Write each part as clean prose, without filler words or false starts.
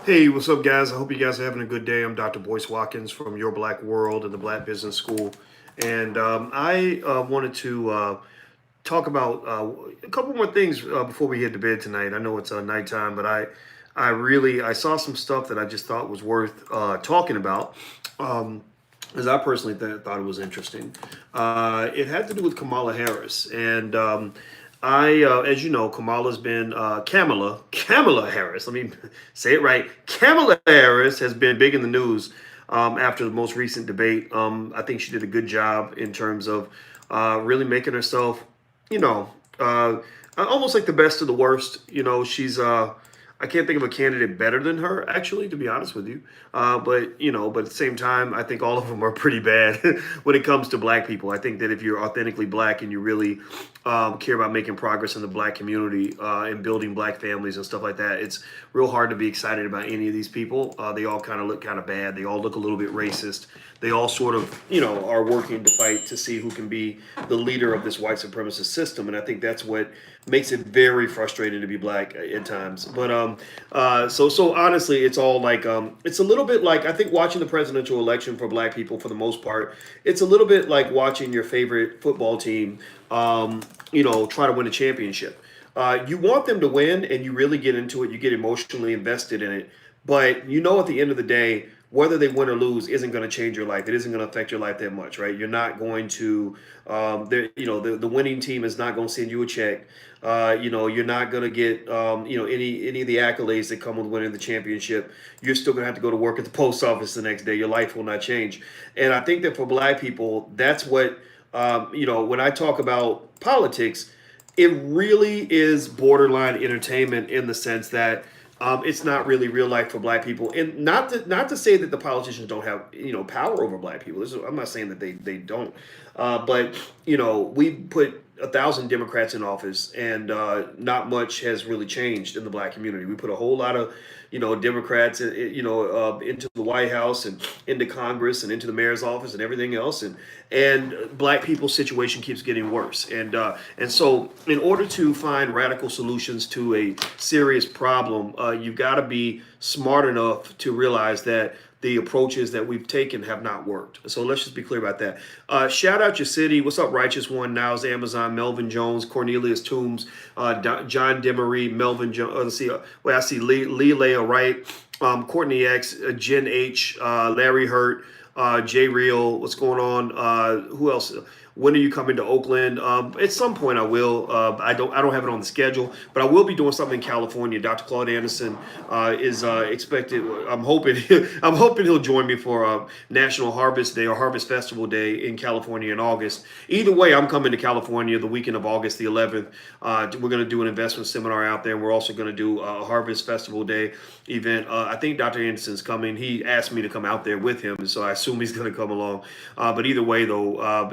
Hey, what's up, guys? I hope you guys are having a good day. I'm Dr. Boyce Watkins from Your Black World and the Black Business School. And I wanted to talk about a couple more things before we head to bed tonight. I know it's nighttime, but I saw some stuff that I just thought was worth talking about. Um, as I personally thought it was interesting. It had to do with Kamala Harris, and as you know, Kamala Harris. Let me say it right. Kamala Harris has been big in the news after the most recent debate. I think she did a good job in terms of really making herself, you know, almost like the best of the worst. She's I can't think of a candidate better than her, actually, to be honest with you. But at the same time, I think all of them are pretty bad when it comes to black people. I think that if you're authentically black and you really care about making progress in the black community and building black families and stuff like that, it's real hard to be excited about any of these people. They all kind of look kind of bad. They all look a little bit racist. They all sort of, are working to fight to see who can be the leader of this white supremacist system. And I think that's what makes it very frustrating to be black at times. So honestly, it's all like it's a little bit like I think watching the presidential election for black people for the most part. It's a little bit like watching your favorite football team, try to win a championship. You want them to win, and you really get into it. You get emotionally invested in it, but at the end of the day, whether they win or lose isn't going to change your life. It isn't going to affect your life that much, right? You're not going to, the winning team is not going to send you a check. You're not going to get, any of the accolades that come with winning the championship. You're still going to have to go to work at the post office the next day. Your life will not change. And I think that for black people, that's what, when I talk about politics, it really is borderline entertainment in the sense that it's not really real life for black people, and not to say that the politicians don't have power over black people. I'm not saying that they don't, but we put 1,000 Democrats in office, and not much has really changed in the black community. We put a whole lot of Democrats into the White House and into Congress and into the mayor's office and everything else, and black people's situation keeps getting worse. And so, in order to find radical solutions to a serious problem, you've got to be smart enough to realize that the approaches that we've taken have not worked. So let's just be clear about that. Shout out your city. What's up, Righteous One, Niles Amazon, Melvin Jones, Cornelius Toombs, John Demery, Melvin Jones. I see Lee Leah Wright, Courtney X, Jen H, Larry Hurt, Jay Real. What's going on? Who else? When are you coming to Oakland? At some point, I will. I don't have it on the schedule, but I will be doing something in California. Dr. Claude Anderson is expected. I'm hoping. I'm hoping he'll join me for National Harvest Day or Harvest Festival Day in California in August. Either way, I'm coming to California the weekend of August the 11th. We're going to do an investment seminar out there. And we're also going to do a Harvest Festival Day event. I think Dr. Anderson's coming. He asked me to come out there with him, so I assume he's going to come along. But either way, though,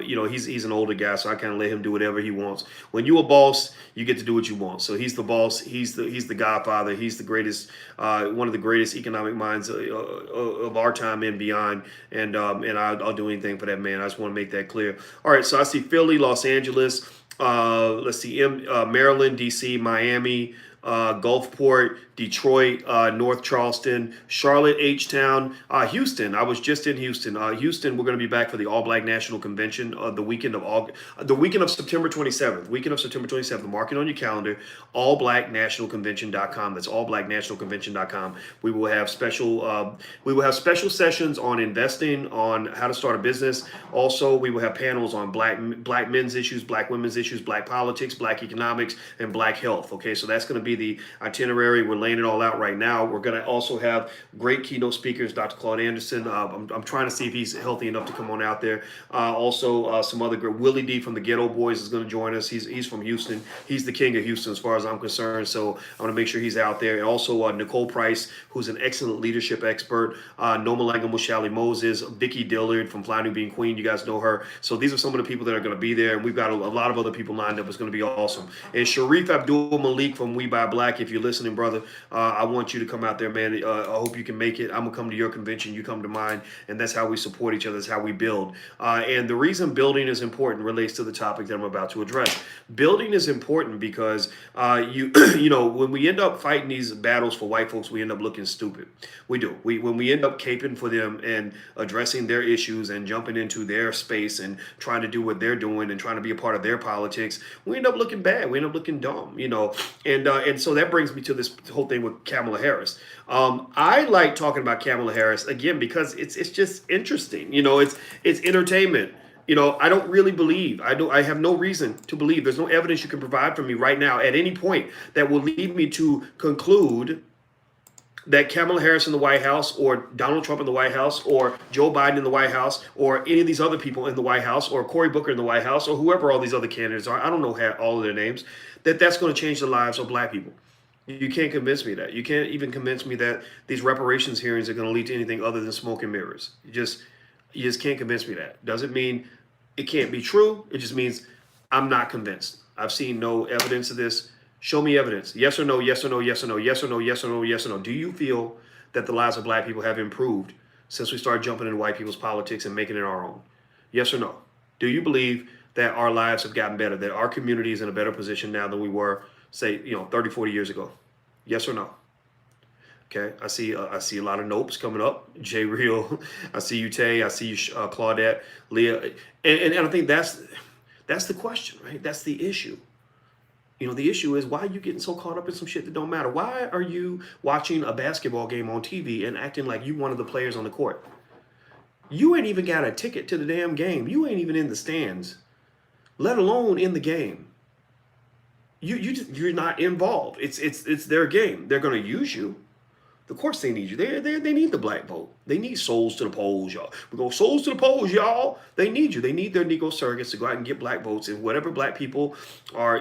he's an older guy, so I kind of let him do whatever he wants. When you're a boss, you get to do what you want. So he's the boss. He's the godfather. He's the greatest, one of the greatest economic minds of our time and beyond. And I'll do anything for that man. I just want to make that clear. All right, so I see Philly, Los Angeles. Let's see, Maryland, D.C., Miami, Gulfport, Detroit, North Charleston, Charlotte, H-Town, Houston. I was just in Houston. Houston, we're going to be back for the All Black National Convention the weekend of the weekend of September 27th. Weekend of September 27th. Mark it on your calendar. AllBlackNationalConvention.com. That's AllBlackNationalConvention.com. We will have special sessions on investing, on how to start a business. Also, we will have panels on black men's issues, black women's issues, black politics, black economics, and black health. Okay, so that's going to be the itinerary. We're laying it all out right now. We're going to also have great keynote speakers, Dr. Claude Anderson. I'm trying to see if he's healthy enough to come on out there. Also, some other great, Willie D from the Ghetto Boys is going to join us. He's from Houston. He's the king of Houston as far as I'm concerned. So I want to make sure he's out there. And also Nicole Price, who's an excellent leadership expert. Nomalanga Mushali Moses, Vicky Dillard from Fly New Being Queen. You guys know her. So these are some of the people that are going to be there. And we've got a lot of other people lined up. It's going to be awesome. And Sharif Abdul Malik from We Buy Black, if you're listening, brother, I want you to come out there, man. I hope you can make it. I'm gonna come to your convention, you come to mine, and that's how we support each other. That's how we build. And the reason building is important relates to the topic that I'm about to address. Building is important because you know, when we end up fighting these battles for white folks, we end up looking stupid. We do. When we end up caping for them and addressing their issues and jumping into their space and trying to do what they're doing and trying to be a part of their politics, we end up looking bad. We end up looking dumb, you know. And so that brings me to this whole thing with Kamala Harris. I like talking about Kamala Harris again because it's just interesting. You know, it's entertainment. You know, I don't really believe. I have no reason to believe. There's no evidence you can provide for me right now at any point that will lead me to conclude that Kamala Harris in the White House or Donald Trump in the White House or Joe Biden in the White House or any of these other people in the White House or Cory Booker in the White House or whoever all these other candidates are, I don't know all of their names, that's going to change the lives of black people. You can't convince me that. You can't even convince me that these reparations hearings are going to lead to anything other than smoke and mirrors. You just can't convince me that. Doesn't mean it can't be true. It just means I'm not convinced. I've seen no evidence of this. Show me evidence. Yes or no, yes or no, yes or no, yes or no, yes or no, yes or no. Do you feel that the lives of black people have improved since we started jumping into white people's politics and making it our own? Yes or no? Do you believe that our lives have gotten better, that our community is in a better position now than we were, say, 30, 40 years ago? Yes or no? Okay, I see a lot of nopes coming up. Jay Real, I see you, Tay, I see you, Claudette, Leah, and I think that's the question, right? That's the issue. You know, the issue is, why are you getting so caught up in some shit that don't matter? Why are you watching a basketball game on TV and acting like you one of the players on the court? You ain't even got a ticket to the damn game. You ain't even in the stands, let alone in the game. You're not involved. It's their game. They're gonna use you. Of course they need you. They need the black vote. They need souls to the polls, y'all. We go souls to the polls, y'all. They need you. They need their Negro surrogates to go out and get black votes. And whatever black people are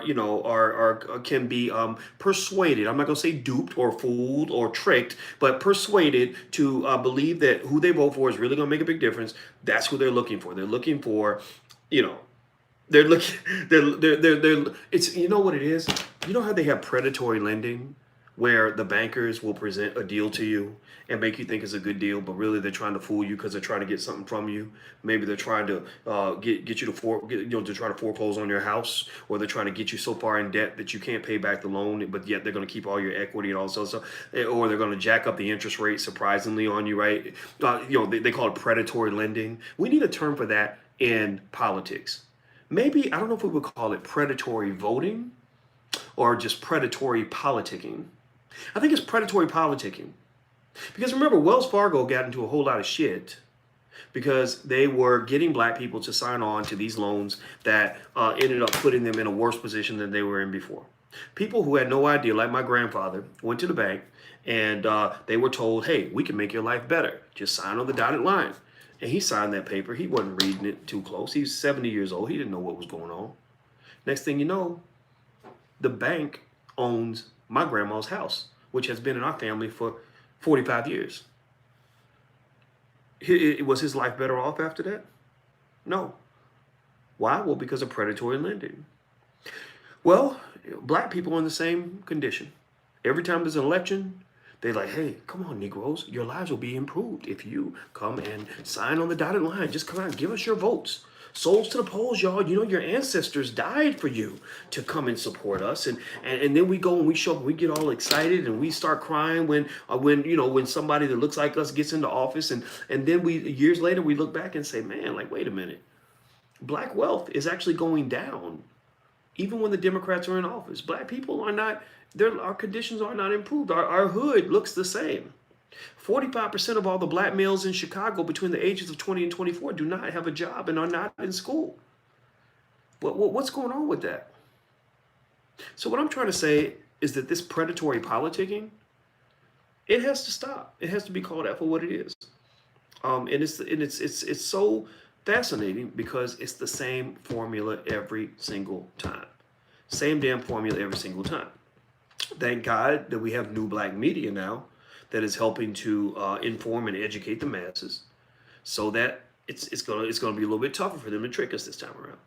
can be persuaded. I'm not gonna say duped or fooled or tricked, but persuaded to believe that who they vote for is really gonna make a big difference. That's who they're looking for. They're looking for, they're looking. They're. It's, you know what it is. You know how they have predatory lending, where the bankers will present a deal to you and make you think it's a good deal, but really they're trying to fool you because they're trying to get something from you. Maybe they're trying to get you to try to foreclose on your house, or they're trying to get you so far in debt that you can't pay back the loan, but yet they're going to keep all your equity and all this other stuff, or they're going to jack up the interest rate surprisingly on you, right? They call it predatory lending. We need a term for that in politics. Maybe, I don't know if we would call it predatory voting or just predatory politicking. I think it's predatory politicking. Because remember, Wells Fargo got into a whole lot of shit because they were getting black people to sign on to these loans that ended up putting them in a worse position than they were in before. People who had no idea, like my grandfather, went to the bank and they were told, hey, we can make your life better. Just sign on the dotted line. And he signed that paper. He wasn't reading it too close. He was 70 years old. He didn't know what was going on. Next thing you know, the bank owns my grandma's house, which has been in our family for 45 years. Was his life better off after that? No. Why? Well, because of predatory lending. Well, black people are in the same condition. Every time there's an election, they're like, hey, come on, Negroes, your lives will be improved if you come and sign on the dotted line. Just come out and give us your votes. Souls to the polls, y'all. You know, your ancestors died for you to come and support us. And then we go and we show up, we get all excited and we start crying when somebody that looks like us gets into office. And then years later, we look back and say, man, like, wait a minute. Black wealth is actually going down. Even when the Democrats are in office, black people are not, our conditions are not improved. Our hood looks the same. 45% of all the black males in Chicago between the ages of 20 and 24 do not have a job and are not in school. What's going on with that? So what I'm trying to say is that this predatory politicking, it has to stop. It has to be called out for what it is. And it's so fascinating because it's the same formula every single time. Same damn formula every single time. Thank God that we have new black media now that is helping to inform and educate the masses, so that it's gonna be a little bit tougher for them to trick us this time around.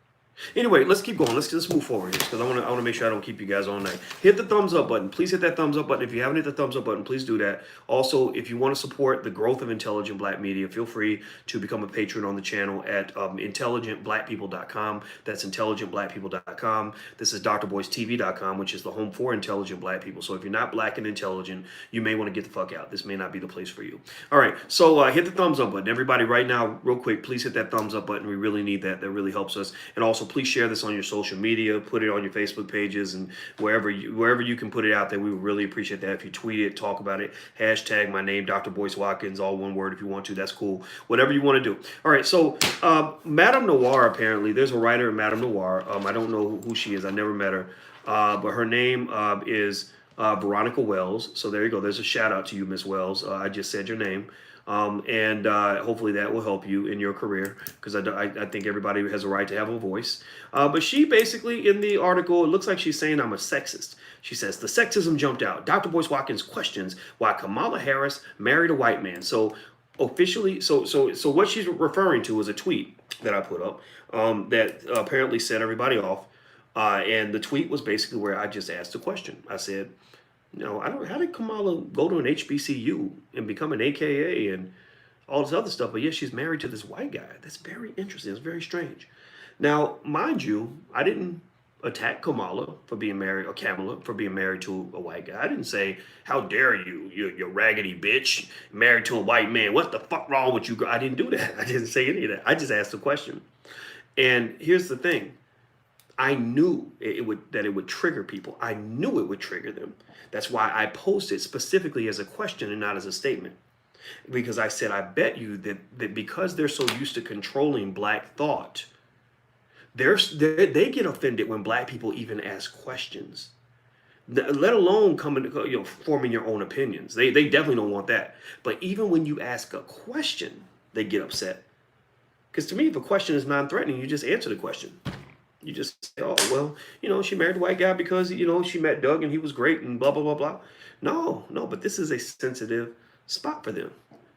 Anyway, let's keep going. Let's move forward here because I want to make sure I don't keep you guys all night. Hit the thumbs up button. Please hit that thumbs up button. If you haven't hit the thumbs up button, please do that. Also, if you want to support the growth of intelligent Black media, feel free to become a patron on the channel at intelligentblackpeople.com. That's intelligentblackpeople.com. This is drboycetv.com, which is the home for intelligent Black people. So if you're not Black and intelligent, you may want to get the fuck out. This may not be the place for you. All right, so hit the thumbs up button. Everybody, right now, real quick, please hit that thumbs up button. We really need that. That really helps us. And also, please share this on your social media, put it on your Facebook pages, and wherever you can put it out there. We would really appreciate that. If you tweet it, talk about it, hashtag my name, Dr. Boyce Watkins, all one word if you want to. That's cool. Whatever you want to do. All right. So Madame Noir, apparently, there's a writer in Madame Noir. I don't know who she is. I never met her, but her name is Veronica Wells. So there you go. There's a shout out to you, Miss Wells. I just said your name. And hopefully that will help you in your career because I think everybody has a right to have a voice. But she basically, in the article, it looks like she's saying I'm a sexist. She says, the sexism jumped out. Dr. Boyce Watkins questions why Kamala Harris married a white man. So officially, so what she's referring to is a tweet that I put up that apparently set everybody off. And the tweet was basically where I just asked a question. I said, how did Kamala go to an HBCU and become an AKA and all this other stuff? But yes, she's married to this white guy. That's very interesting. It's very strange. Now, mind you, I didn't attack Kamala for being married, or Kamala for being married to a white guy. I didn't say, how dare you, you raggedy bitch, married to a white man. What the fuck wrong with you? I didn't do that. I didn't say any of that. I just asked a question. And here's the thing. I knew it would trigger people. I knew it would trigger them. That's why I posted specifically as a question and not as a statement. Because I said, I bet you that because they're so used to controlling Black thought, they get offended when Black people even ask questions, let alone forming your own opinions. They definitely don't want that. But even when you ask a question, they get upset. Because to me, if a question is non-threatening, you just answer the question. You just say, oh, well, she married a white guy because, she met Doug and he was great and blah, blah, blah, blah. No, but this is a sensitive spot for them.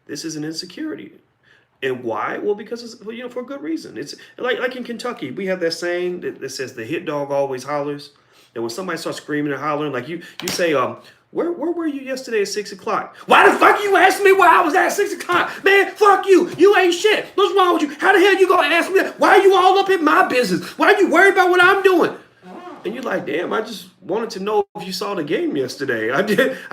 This is an insecurity. And why? Well, because it's, for a good reason. It's like in Kentucky, we have that saying that says the hit dog always hollers. And when somebody starts screaming and hollering, like you say, where were you yesterday at 6 o'clock? Why the fuck you asked me where I was at 6 o'clock? Man, fuck you. You ain't shit. What's wrong with you? How the hell you gonna ask me that? Why are you all up in my business? Why are you worried about what I'm doing? And you're like, damn, I just wanted to know if you saw the game yesterday. I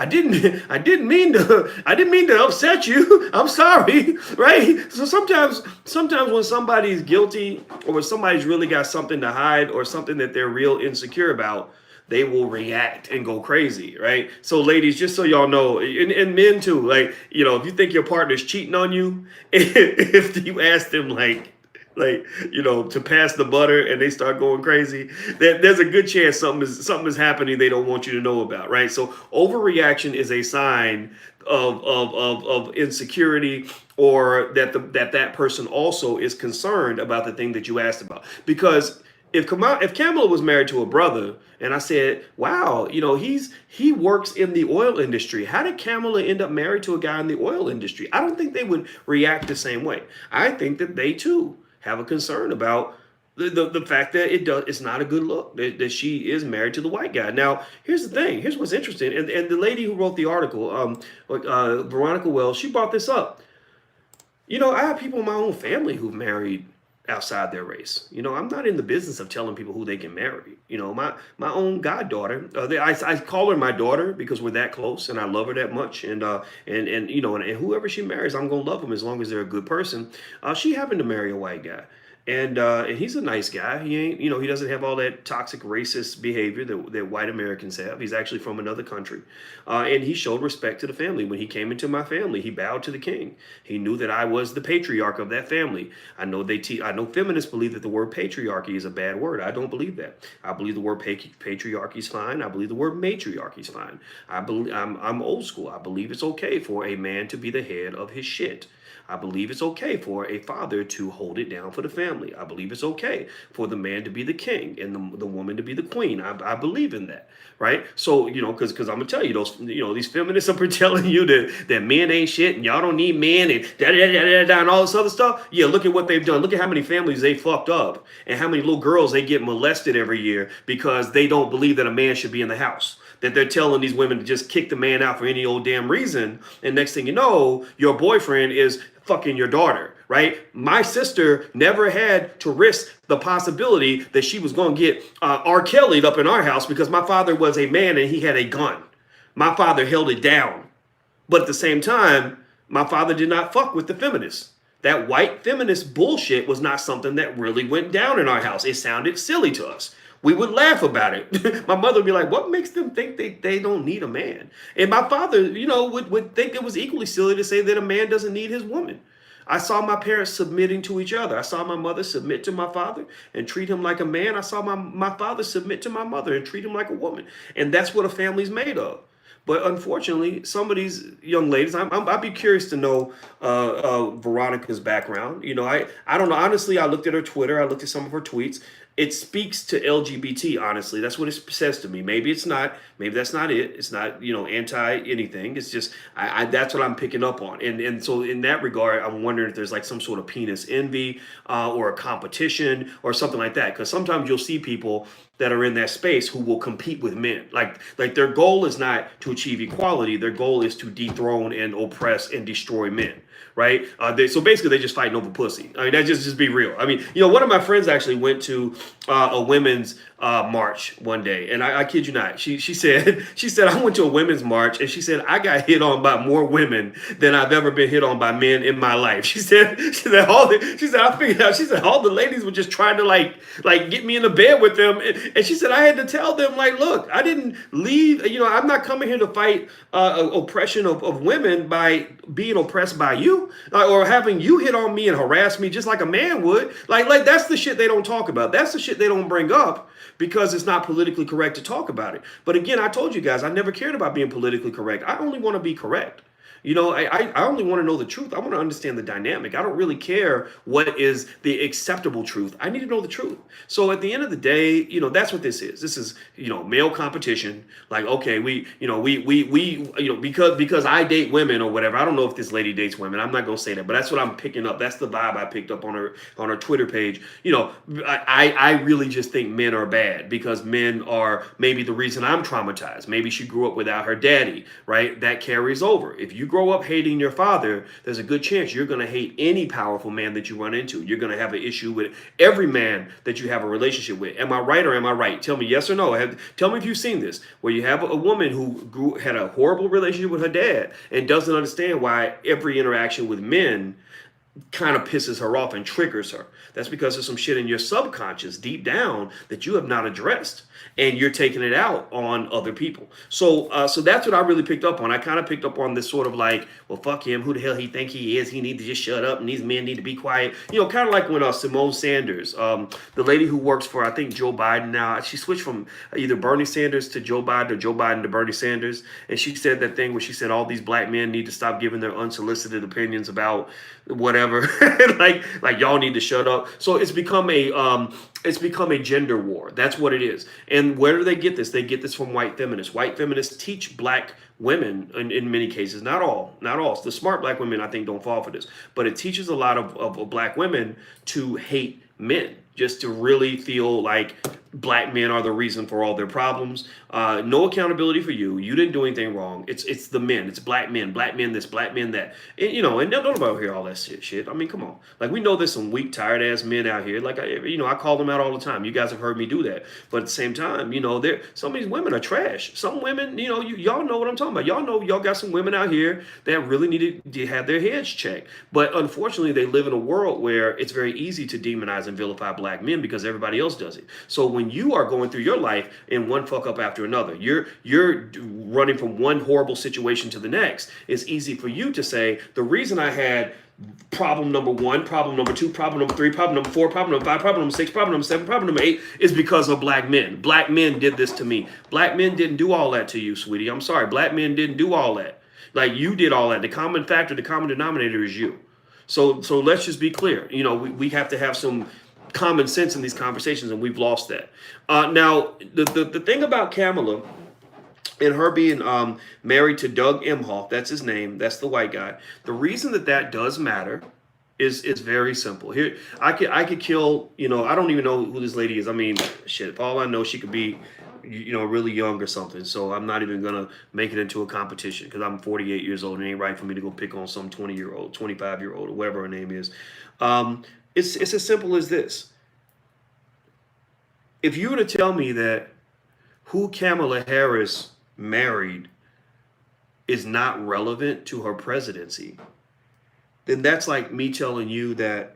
didn't mean to upset you. I'm sorry, right? So sometimes when somebody's guilty or when somebody's really got something to hide or something that they're real insecure about, they will react and go crazy, right? So ladies, just so y'all know, and men too, like, if you think your partner's cheating on you, if you ask them to pass the butter and they start going crazy, there's a good chance something is happening they don't want you to know about, right? So overreaction is a sign of insecurity, or that person also is concerned about the thing that you asked about. Because if Kamala was married to a brother, and I said, wow, he works in the oil industry. How did Kamala end up married to a guy in the oil industry? I don't think they would react the same way. I think that they too have a concern about the fact that it's not a good look that she is married to the white guy. Now, here's the thing. Here's what's interesting. And the lady who wrote the article, Veronica Wells, she brought this up. I have people in my own family who've married outside their race. I'm not in the business of telling people who they can marry. My own goddaughter, I call her my daughter because we're that close and I love her that much. And whoever she marries, I'm going to love them as long as they're a good person. She happened to marry a white guy. And he's a nice guy. He ain't, he doesn't have all that toxic racist behavior that white Americans have. He's actually from another country. And he showed respect to the family. When he came into my family, he bowed to the king. He knew that I was the patriarch of that family. I know feminists believe that the word patriarchy is a bad word. I don't believe that. I believe the word patriarchy is fine. I believe the word matriarchy is fine. I'm old school. I believe it's okay for a man to be the head of his shit. I believe it's okay for a father to hold it down for the family. family. I believe it's okay for the man to be the king and the woman to be the queen. I believe in that. Right. So, because I'm gonna tell you, these feminists up here telling you that men ain't shit and y'all don't need men and and all this other stuff. Yeah, look at what they've done. Look at how many families they fucked up and how many little girls they get molested every year because they don't believe that a man should be in the house. That they're telling these women to just kick the man out for any old damn reason. And next thing you know, your boyfriend is fucking your daughter, right? My sister never had to risk the possibility that she was going to get R. Kelly'd up in our house because my father was a man and he had a gun. My father held it down. But at the same time, my father did not fuck with the feminists. That white feminist bullshit was not something that really went down in our house. It sounded silly to us. We would laugh about it. My mother would be like, what makes them think they don't need a man? And my father, would think it was equally silly to say that a man doesn't need his woman. I saw my parents submitting to each other. I saw my mother submit to my father and treat him like a man. I saw my father submit to my mother and treat him like a woman. And that's what a family's made of. But unfortunately, some of these young ladies, I'd be curious to know Veronica's background. I don't know. Honestly, I looked at her Twitter. I looked at some of her tweets. It speaks to LGBT, honestly. That's what it says to me. Maybe it's not. Maybe that's not it. It's not, anti anything. It's just, that's what I'm picking up on. And so in that regard, I'm wondering if there's like some sort of penis envy or a competition or something like that. Because sometimes you'll see people that are in that space who will compete with men. Like their goal is not to achieve equality. Their goal is to dethrone and oppress and destroy men. Right? So basically, they just fighting over pussy. I mean, that just be real. I mean, one of my friends actually went to a women's march one day, and I kid you not, she said I went to a women's march, and she said I got hit on by more women than I've ever been hit on by men in my life. She said I figured out. She said all the ladies were just trying to like get me in the bed with them, and she said I had to tell them like, look, I didn't leave. I'm not coming here to fight oppression of women by being oppressed by you. Or having you hit on me and harass me just like a man would. Like that's the shit they don't talk about. That's the shit they don't bring up because it's not politically correct to talk about it. But again, I told you guys, I never cared about being politically correct. I only want to be correct. I only want to know the truth. I want to understand the dynamic. I don't really care what is the acceptable truth. I need to know the truth. So at the end of the day, that's what this is. This is, male competition. Like, okay, because I date women or whatever. I don't know if this lady dates women. I'm not going to say that, but that's what I'm picking up. That's the vibe I picked up on her Twitter page. I really just think men are bad because men are maybe the reason I'm traumatized. Maybe she grew up without her daddy, right? That carries over. If you grow up hating your father, there's a good chance you're going to hate any powerful man that you run into. You're going to have an issue with every man that you have a relationship with. Am I right or am I right? Tell me yes or no. Tell me if you've seen this, where you have a woman who had a horrible relationship with her dad and doesn't understand why every interaction with men kind of pisses her off and triggers her. That's because there's some shit in your subconscious deep down that you have not addressed, and you're taking it out on other people. So that's what I really picked up on. I kind of picked up on this sort of like, well, fuck him. Who the hell he think he is? He need to just shut up, and these men need to be quiet. Kind of like when Simone Sanders, the lady who works for, I think, Joe Biden now, she switched from either Bernie Sanders to Joe Biden or Joe Biden to Bernie Sanders. And she said that thing where she said all these black men need to stop giving their unsolicited opinions about whatever. like y'all need to shut up. So it's become a gender war. That's what it is. And where do they get this? They get this from white feminists. White feminists teach black women in many cases, not all. The smart black women, I think, don't fall for this, but it teaches a lot of black women to hate men, just to really feel like black men are the reason for all their problems. No accountability for you. You didn't do anything wrong. It's the men. It's black men this, black men that. And don't about hear all that shit. I mean, come on. Like, we know there's some weak, tired ass men out here. Like, I call them out all the time. You guys have heard me do that. But at the same time, some of these women are trash. Some women, y'all know what I'm talking about. Y'all know y'all got some women out here that really need to have their heads checked. But unfortunately, they live in a world where it's very easy to demonize and vilify black men because everybody else does it. So when you are going through your life in one fuck up after another, you're running from one horrible situation to the next, it's easy for you to say, the reason I had problem number 1, problem number 2, problem number 3, problem number 4, problem number 5, problem number 6, problem number 7, problem number 8 is because of black men. Black men did this to me. Black men didn't do all that to you, sweetie. I'm sorry. Black men didn't do all that. Like, you did all that. The common factor, the common denominator is you. So let's just be clear. We have to have some common sense in these conversations, and we've lost that. Now, the thing about Kamala and her being married to Doug Emhoff, that's his name, that's the white guy. The reason that that does matter is very simple. Here, I could kill. I don't even know who this lady is. I mean, shit. For all I know, she could be, really young or something. So I'm not even gonna make it into a competition because I'm 48 years old. It ain't right for me to go pick on some 20-year-old, 25-year-old, or whatever her name is. It's as simple as this. If you were to tell me that who Kamala Harris married is not relevant to her presidency, then that's like me telling you that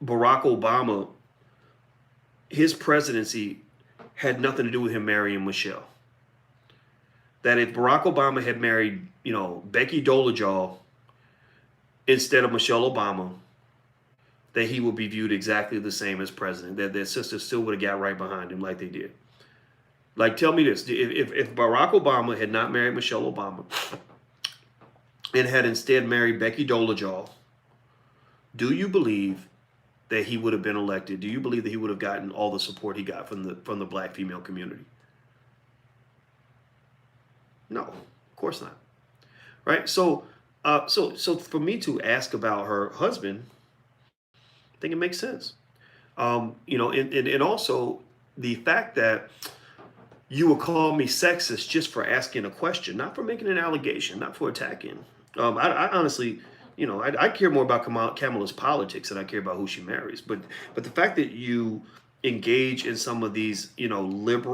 Barack Obama, his presidency had nothing to do with him marrying Michelle. That if Barack Obama had married, Becky Dolejal instead of Michelle Obama, that he would be viewed exactly the same as president, that their sisters still would have got right behind him like they did. Like, tell me this, if Barack Obama had not married Michelle Obama and had instead married Becky Dolejal, do you believe that he would have been elected? Do you believe that he would have gotten all the support he got from the black female community? No, of course not. Right? So for me to ask about her husband, I think it makes sense. And also the fact that you would call me sexist just for asking a question, not for making an allegation, not for attacking. I honestly, I care more about Kamala's politics than I care about who she marries. But the fact that you engage in some of these,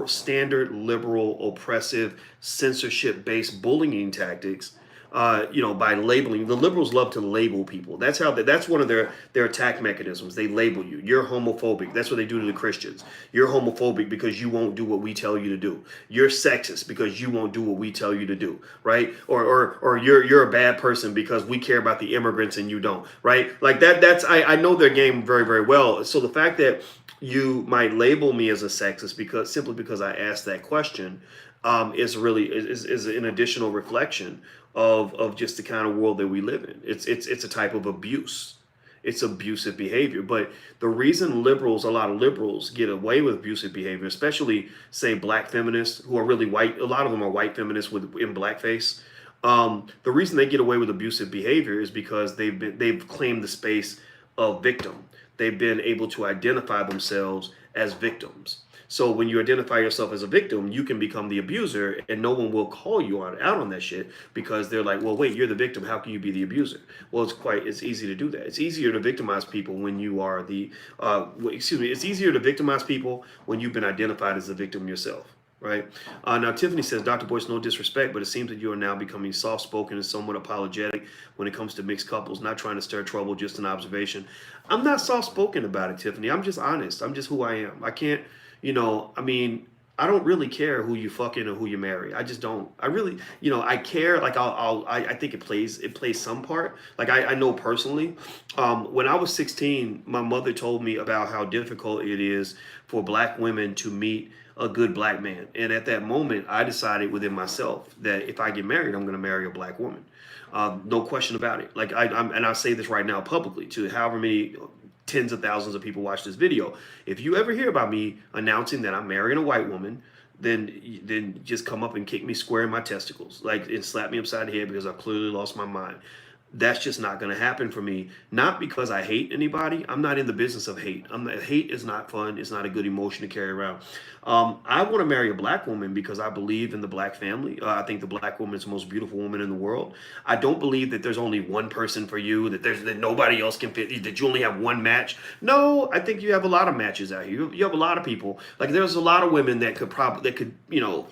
standard liberal, oppressive, censorship-based bullying tactics, by labeling. The liberals love to label people. That's one of their attack mechanisms. They label you. You're homophobic. That's what they do to the Christians. You're homophobic because you won't do what we tell you to do. You're sexist because you won't do what we tell you to do, right? Or you're a bad person because we care about the immigrants and you don't, right? Like I know their game very, very well. So the fact that you might label me as a sexist simply because I asked that question is an additional reflection of just the kind of world that we live in. It's a type of abuse. It's abusive behavior. But the reason a lot of liberals get away with abusive behavior, especially say black feminists who are really white, a lot of them are white feminists in blackface. The reason they get away with abusive behavior is because they've claimed the space of victim. They've been able to identify themselves as victims. So when you identify yourself as a victim, you can become the abuser, and no one will call you out on that shit because they're like, well, wait, you're the victim. How can you be the abuser? Well, it's easy to do that. It's easier to victimize people when you are it's easier to victimize people when you've been identified as a victim yourself. Right. Now, Tiffany says, Dr. Boyce, no disrespect, but it seems that you are now becoming soft-spoken and somewhat apologetic when it comes to mixed couples, not trying to stir trouble, just an observation. I'm not soft-spoken about it, Tiffany. I'm just honest. I'm just who I am. I can't, I don't really care who you fucking or who you marry. I just don't. I really, I care. Like I think it plays some part. Like I know personally, when I was 16, my mother told me about how difficult it is for black women to meet a good black man. And at that moment, I decided within myself that if I get married, I'm going to marry a black woman. No question about it. Like I say this right now publicly to however many tens of thousands of people watch this video. If you ever hear about me announcing that I'm marrying a white woman, then just come up and kick me square in my testicles, and slap me upside the head because I clearly lost my mind. That's just not going to happen for me. Not because I hate anybody. I'm not in the business of hate. Hate is not fun. It's not a good emotion to carry around. I want to marry a black woman because I believe in the black family. I think the black woman is the most beautiful woman in the world. I don't believe that there's only one person for you, that nobody else can fit, that you only have one match. No, I think you have a lot of matches out here. You have a lot of people. Like there's a lot of women that could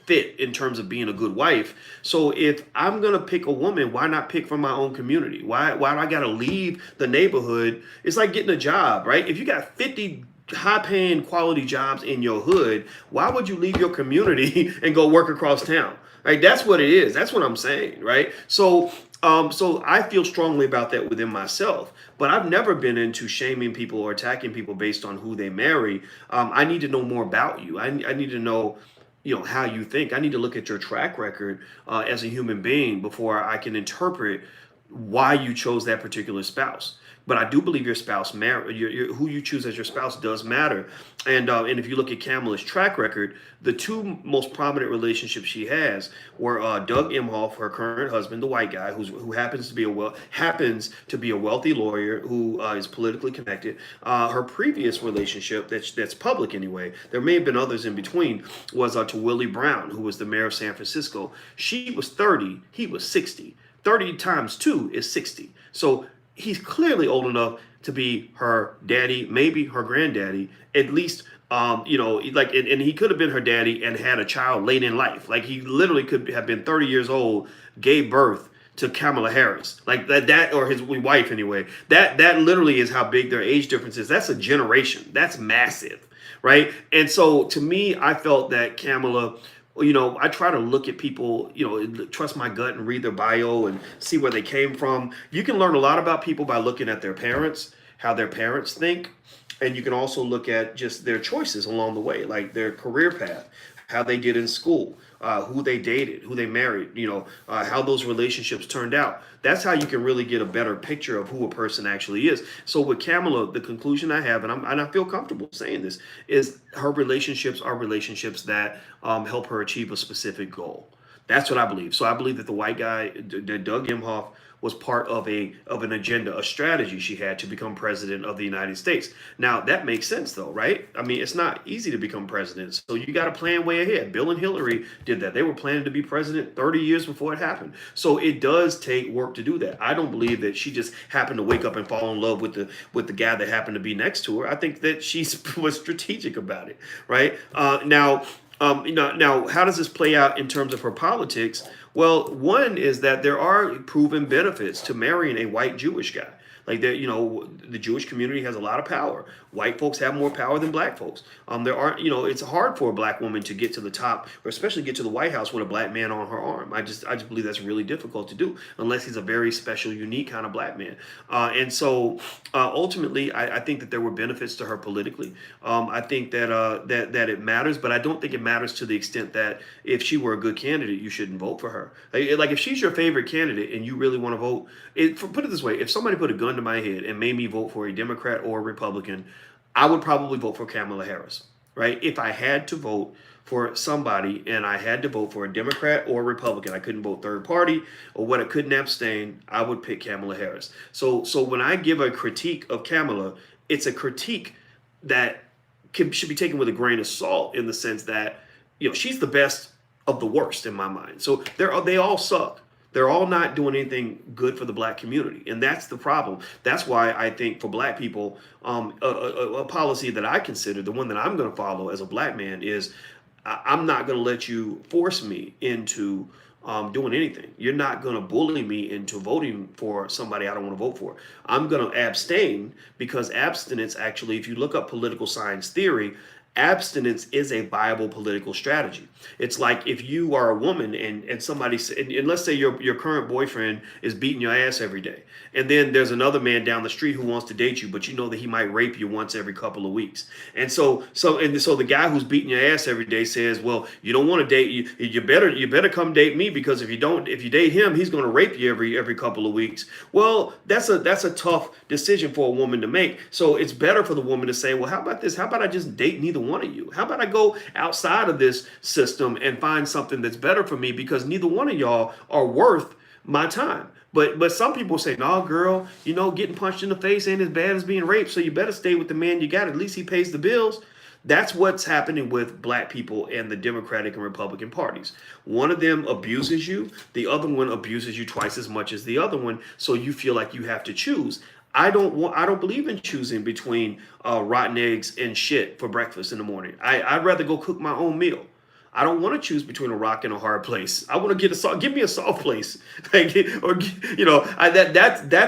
fit in terms of being a good wife. So if I'm gonna pick a woman, why not pick from my own community? Why do I gotta leave the neighborhood? It's like getting a job, right? If you got 50 high-paying quality jobs in your hood, why would you leave your community and go work across town? Right? That's what it is. That's what I'm saying, right? So I feel strongly about that within myself, but I've never been into shaming people or attacking people based on who they marry. I need to know more about you. I need to know how you think. I need to look at your track record as a human being before I can interpret why you chose that particular spouse. But I do believe your spouse, who you choose as your spouse, does matter. And if you look at Kamala's track record, the two most prominent relationships she has were Doug Emhoff, her current husband, the white guy, who happens to be a wealthy lawyer who is politically connected. Her previous relationship, that's public anyway, there may have been others in between, was to Willie Brown, who was the mayor of San Francisco. She was 30, he was 60. 30 times 2 is 60. So he's clearly old enough to be her daddy, maybe her granddaddy, at least. And he could have been her daddy and had a child late in life. Like, he literally could have been 30 years old, gave birth to Kamala Harris, like that, or his wife anyway. That literally is how big their age difference is. That's a generation. That's massive, right? And so to me, I felt that Kamala, I try to look at people, trust my gut and read their bio and see where they came from. You can learn a lot about people by looking at their parents, how their parents think. And you can also look at just their choices along the way, like their career path, how they did in school, who they dated, who they married, how those relationships turned out. That's how you can really get a better picture of who a person actually is. So with Kamala, the conclusion I have, and I feel comfortable saying this, is her relationships are relationships that help her achieve a specific goal. That's what I believe. So I believe that the white guy, Doug Emhoff, was part of an agenda, a strategy she had to become president of the United States. Now, that makes sense, though, right? I mean, it's not easy to become president, so you got to plan way ahead. Bill and Hillary did that. They were planning to be president 30 years before it happened. So it does take work to do that. I don't believe that she just happened to wake up and fall in love with the guy that happened to be next to her. I think that she was strategic about it, right? Now, how does this play out in terms of her politics? Well, one is that there are proven benefits to marrying a white Jewish guy. Like, the Jewish community has a lot of power. White folks have more power than black folks. It's hard for a black woman to get to the top, or especially get to the White House with a black man on her arm. I just believe that's really difficult to do unless he's a very special, unique kind of black man. And so ultimately, I think that there were benefits to her politically. I think that it matters, but I don't think it matters to the extent that if she were a good candidate, you shouldn't vote for her. Like if she's your favorite candidate and you really want to vote, put it this way: if somebody put a gun to my head and made me vote for a Democrat or a Republican, I would probably vote for Kamala Harris, right? If I had to vote for somebody and I had to vote for a Democrat or a Republican, I couldn't vote third party or what I couldn't abstain, I would pick Kamala Harris. So when I give a critique of Kamala, it's a critique that should be taken with a grain of salt, in the sense that, she's the best of the worst in my mind. So they all suck. They're all not doing anything good for the black community. And that's the problem. That's why I think for black people, a policy that I consider, the one that I'm going to follow as a black man, is I'm not going to let you force me into doing anything. You're not going to bully me into voting for somebody I don't want to vote for. I'm going to abstain, because abstinence, actually, if you look up political science theory, abstinence is a viable political strategy. It's like if you are a woman and somebody, and let's say your current boyfriend is beating your ass every day, and then there's another man down the street who wants to date you, but you know that he might rape you once every couple of weeks. And so the guy who's beating your ass every day says, well, you don't want to date you. You better come date me, because if you date him, he's going to rape you every couple of weeks. Well, that's a tough decision for a woman to make. So it's better for the woman to say, well, how about this? How about I just date neither one of you? How about I go outside of this system and find something that's better for me, because neither one of y'all are worth my time. But some people say, no, girl, getting punched in the face ain't as bad as being raped, so you better stay with the man you got. At least he pays the bills. That's what's happening with black people and the Democratic and Republican parties. One of them abuses you. The other one abuses you twice as much as the other one. So you feel like you have to choose. I don't believe in choosing between rotten eggs and shit for breakfast in the morning. I'd rather go cook my own meal. I don't want to choose between a rock and a hard place. I want to give me a soft place, that's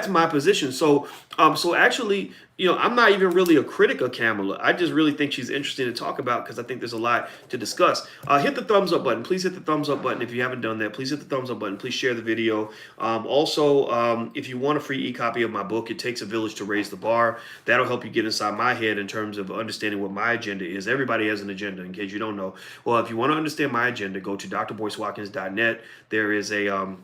my position. So actually, I'm not even really a critic of Kamala. I just really think she's interesting to talk about, because I think there's a lot to discuss. Hit the thumbs up button. Please hit the thumbs up button if you haven't done that. Please hit the thumbs up button. Please share the video. If you want a free e-copy of my book, It Takes a Village to Raise the Bar, that'll help you get inside my head in terms of understanding what my agenda is. Everybody has an agenda, in case you don't know. Well, if you want to understand my agenda, go to drboycewatkins.net. There is a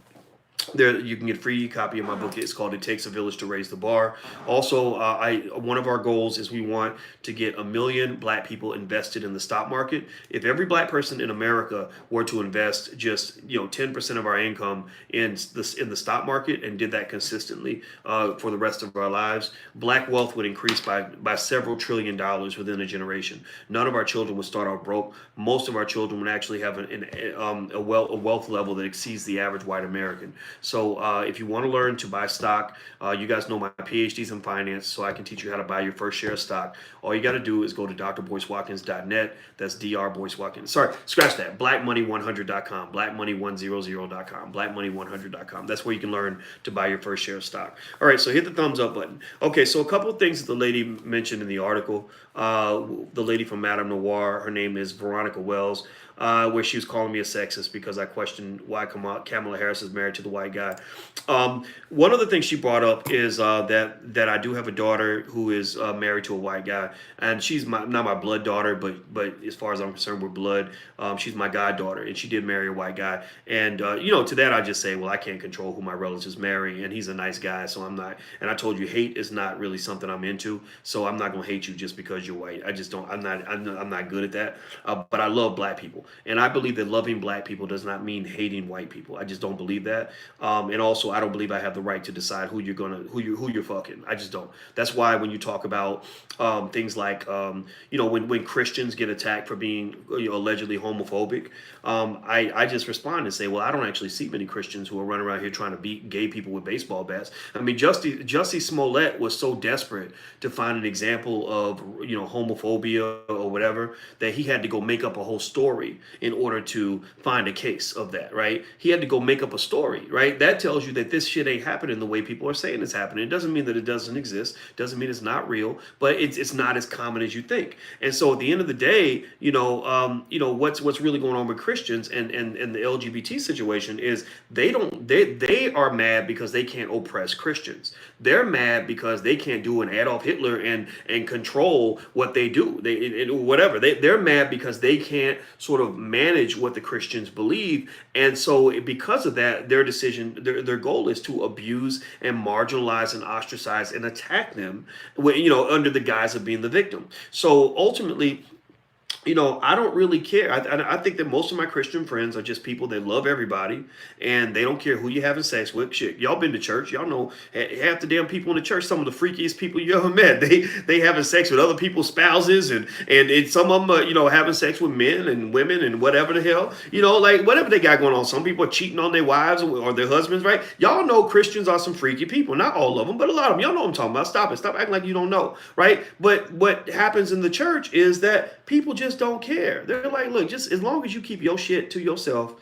There, you can get a free copy of my book. It's called "It Takes a Village to Raise the Bar." Also, I one of our goals is we want to get 1 million black people invested in the stock market. If every black person in America were to invest just 10% of our income in the stock market and did that consistently for the rest of our lives, black wealth would increase by several trillion dollars within a generation. None of our children would start out broke. Most of our children would actually have a wealth level that exceeds the average white American. So if you want to learn to buy stock, you guys know my PhD's in finance, so I can teach you how to buy your first share of stock. All you got to do is go to drboycewatkins.net. That's Dr. Boyce Watkins. Sorry, scratch that. Blackmoney100.com. Blackmoney100.com. Blackmoney100.com. That's where you can learn to buy your first share of stock. All right, so hit the thumbs up button. Okay, so a couple of things that the lady mentioned in the article. The lady from Madame Noir, her name is Veronica Wells. Where she was calling me a sexist because I questioned why Kamala Harris is married to the white guy. One of the things she brought up is that I do have a daughter who is married to a white guy, and she's not my blood daughter, but as far as I'm concerned, we're blood. She's my goddaughter, and she did marry a white guy. And to that I just say, well, I can't control who my relatives marry, and he's a nice guy, so I'm not. And I told you, hate is not really something I'm into, so I'm not gonna hate you just because you're white. I just don't. I'm not good at that. But I love black people. And I believe that loving black people does not mean hating white people. I just don't believe that. And also, I don't believe I have the right to decide who you're fucking. I just don't. That's why when you talk about things like, when Christians get attacked for being allegedly homophobic, I just respond and say, well, I don't actually see many Christians who are running around here trying to beat gay people with baseball bats. I mean, Jussie Smollett was so desperate to find an example of homophobia or whatever that he had to go make up a whole story in order to find a case of that, right? He had to go make up a story, right? That tells you that this shit ain't happening the way people are saying it's happening. It doesn't mean that it doesn't exist. Doesn't mean it's not real, but it's not as common as you think. And so at the end of the day, what's really going on with Christians and the LGBT situation is they are mad because they can't oppress Christians. They're mad because they can't do an Adolf Hitler and control what they do. They're mad because they can't sort of manage what the Christians believe, and so because of that, their goal is to abuse and marginalize and ostracize and attack them, under the guise of being the victim. So ultimately, I don't really care. I think that most of my Christian friends are just people that love everybody, and they don't care who you're having sex with. Shit, y'all been to church. Y'all know half the damn people in the church, some of the freakiest people you ever met. They having sex with other people's spouses, and some of them, having sex with men and women and whatever the hell. Like whatever they got going on. Some people are cheating on their wives or their husbands, right? Y'all know Christians are some freaky people. Not all of them, but a lot of them. Y'all know what I'm talking about. Stop it. Stop acting like you don't know, right? But what happens in the church is that people just don't care. They're like, look, just as long as you keep your shit to yourself,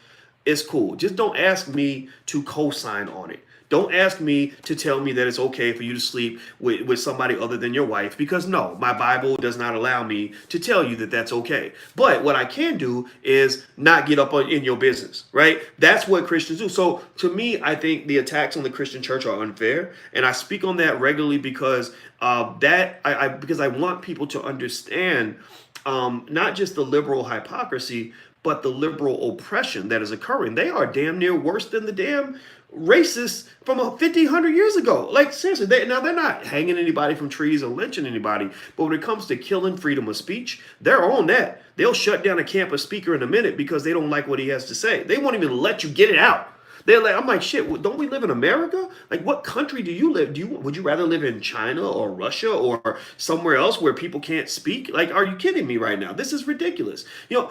it's cool. Just don't ask me to co-sign on it. Don't ask me to tell me that it's okay for you to sleep with somebody other than your wife, because no, my Bible does not allow me to tell you that that's okay. But what I can do is not get up in your business, right? That's what Christians do. So to me, I think the attacks on the Christian church are unfair. And I speak on that regularly because because I want people to understand not just the liberal hypocrisy, but the liberal oppression that is occurring. They are damn near worse than the damn racists from 100 years ago. Like seriously, they're not hanging anybody from trees or lynching anybody, but when it comes to killing freedom of speech, they're on that. They'll shut down a campus speaker in a minute because they don't like what he has to say. They won't even let you get it out. They're like, I'm like, shit, don't we live in America? Like, what country do you live? Would you rather live in China or Russia or somewhere else where people can't speak? Like, are you kidding me right now? This is ridiculous.